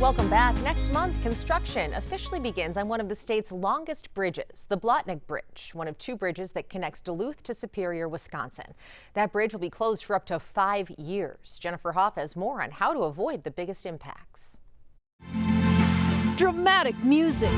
Welcome back. Next month, construction officially begins on one of the state's longest bridges, the Blatnik Bridge, one of two bridges that connects Duluth to Superior, Wisconsin. That bridge will be closed for up to 5 years. Jennifer Hoff has more on how to avoid the biggest impacts. Dramatic music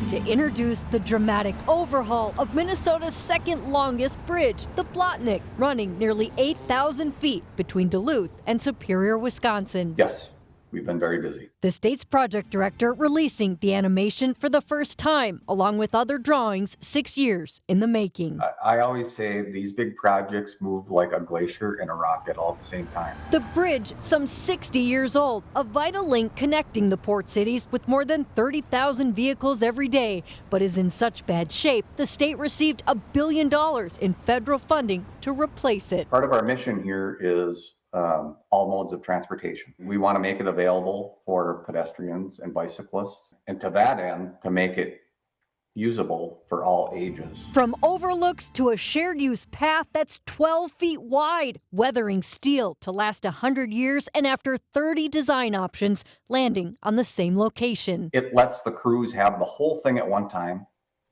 to introduce the dramatic overhaul of Minnesota's second longest bridge, the Blatnik, running nearly 8,000 feet between Duluth and Superior, Wisconsin. Yes. We've been very busy. The state's project director releasing the animation for the first time, along with other drawings 6 years in the making. I always say these big projects move like a glacier and a rocket all at the same time. The bridge, some 60 years old, a vital link connecting the port cities with more than 30,000 vehicles every day, but is in such bad shape, the state received $1 billion in federal funding to replace it. Part of our mission here is all modes of transportation. We want to make it available for pedestrians and bicyclists, and to that end, to make it usable for all ages. From overlooks to a shared use path that's 12 feet wide, weathering steel to last 100 years, and after 30 design options, landing on the same location. It lets the crews have the whole thing at one time.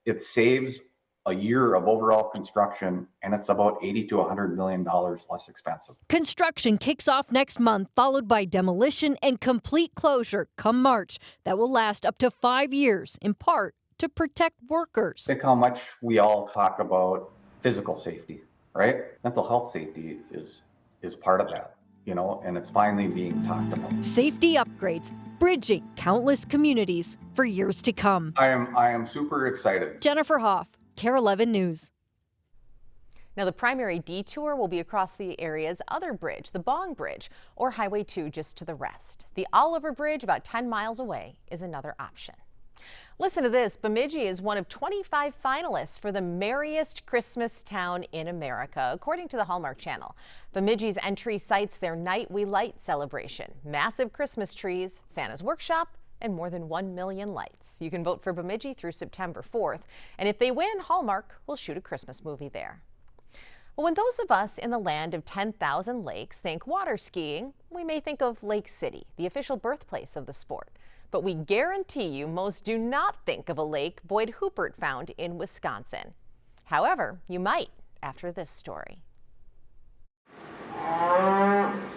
It saves a year of overall construction, and it's about $80 to $100 million less expensive. Construction kicks off next month, followed by demolition and complete closure come March. That will last up to 5 years, in part to protect workers. Think how much we all talk about physical safety, right? Mental health safety is part of that, you know, and it's finally being talked about. Safety upgrades, bridging countless communities for years to come. I am super excited. Jennifer Hoff, KARE 11 News. Now, the primary detour will be across the area's other bridge, the Bong Bridge, or Highway 2 just to the west. The Oliver Bridge, about 10 miles away, is another option. Listen to this. Bemidji is one of 25 finalists for the merriest Christmas town in America, according to the Hallmark Channel. Bemidji's entry cites their Night We Light celebration, massive Christmas trees, Santa's workshop, and more than 1 million lights. You can vote for Bemidji through September 4th. And if they win, Hallmark will shoot a Christmas movie there. Well, when those of us in the land of 10,000 lakes think water skiing, we may think of Lake City, the official birthplace of the sport. But we guarantee you most do not think of a lake Boyd Huppert found in Wisconsin. However, you might after this story.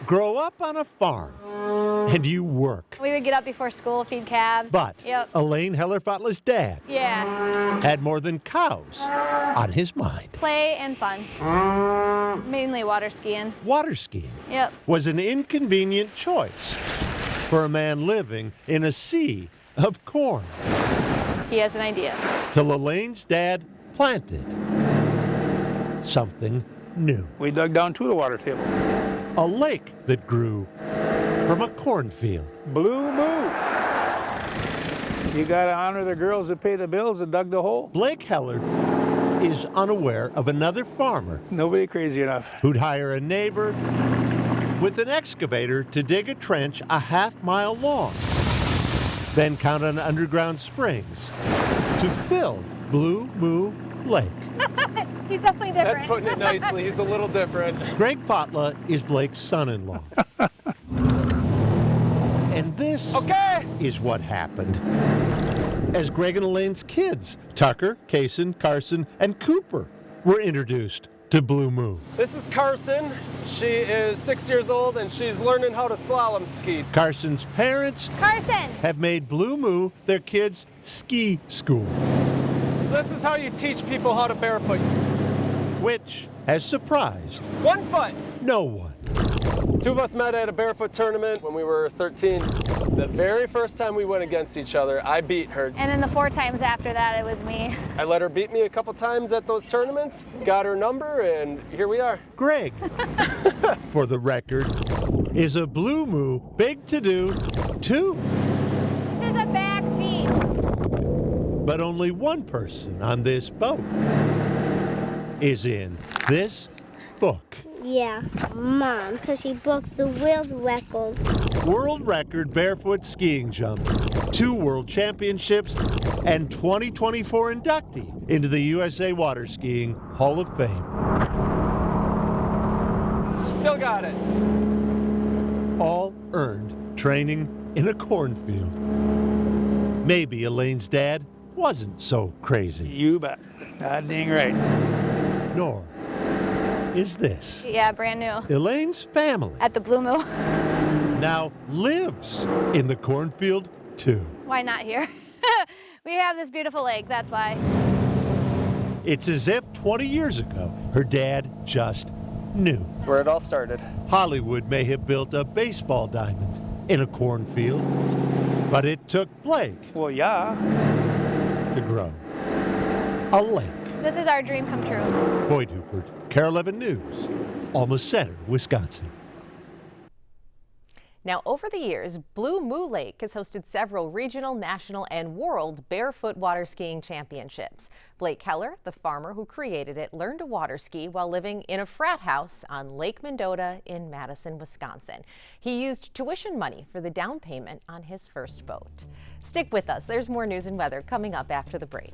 Grow up on a farm and you work. We would get up before school, feed calves. But Elaine Heller-Butler's dad had more than cows on his mind. Play and fun. Mainly water skiing. Water skiing was an inconvenient choice for a man living in a sea of corn. He has an idea. Till Elaine's dad planted something new. We dug down to the water table. A lake that grew from a cornfield. Blue Moo. You gotta honor the girls that pay the bills that dug the hole. Blake Heller is unaware of another farmer. Nobody crazy enough. Who'd hire a neighbor with an excavator to dig a trench a half-mile long. Then count on underground springs to fill Blue Moo Lake. He's definitely different. That's putting it nicely. He's a little different. Greg Fotla is Blake's son-in-law. And this is what happened. As Greg and Elaine's kids, Tucker, Kaysen, Carson, and Cooper, were introduced to Blue Moo. This is Carson. She is 6 years old and she's learning how to slalom ski. Carson's parents have made Blue Moo their kids' ski school. This is how you teach people how to barefoot. Which has surprised 1 foot. no one. Two of us met at a barefoot tournament when we were 13. The very first time we went against each other, I beat her. And then the 4 times after that, it was me. I let her beat me a couple times at those tournaments, got her number, and here we are. Greg, for the record, is a Blue Moo big to-do, too. This is a back seat. But only one person on this boat is in this book. Yeah, Mom, because she broke the world record. World record barefoot skiing jump, 2 world championships, and 2024 inductee into the USA Water Skiing Hall of Fame. Still got it. All earned training in a cornfield. Maybe Elaine's dad wasn't so crazy. You bet. God dang right. Nor is this. Yeah, brand new. Elaine's family At the Blue Moo. now lives in the cornfield too. Why not here? We have this beautiful lake, that's why. It's as if 20 years ago, her dad just knew. That's where it all started. Hollywood may have built a baseball diamond in a cornfield, but it took Blake Well, yeah. to grow a lake. This is our dream come true. Boyd Hupert, KARE 11 News, Alma Center, Wisconsin. Now, over the years, Blue Moo Lake has hosted several regional, national, and world barefoot water skiing championships. Blake Keller, the farmer who created it, learned to water ski while living in a frat house on Lake Mendota in Madison, Wisconsin. He used tuition money for the down payment on his first boat. Stick with us. There's more news and weather coming up after the break.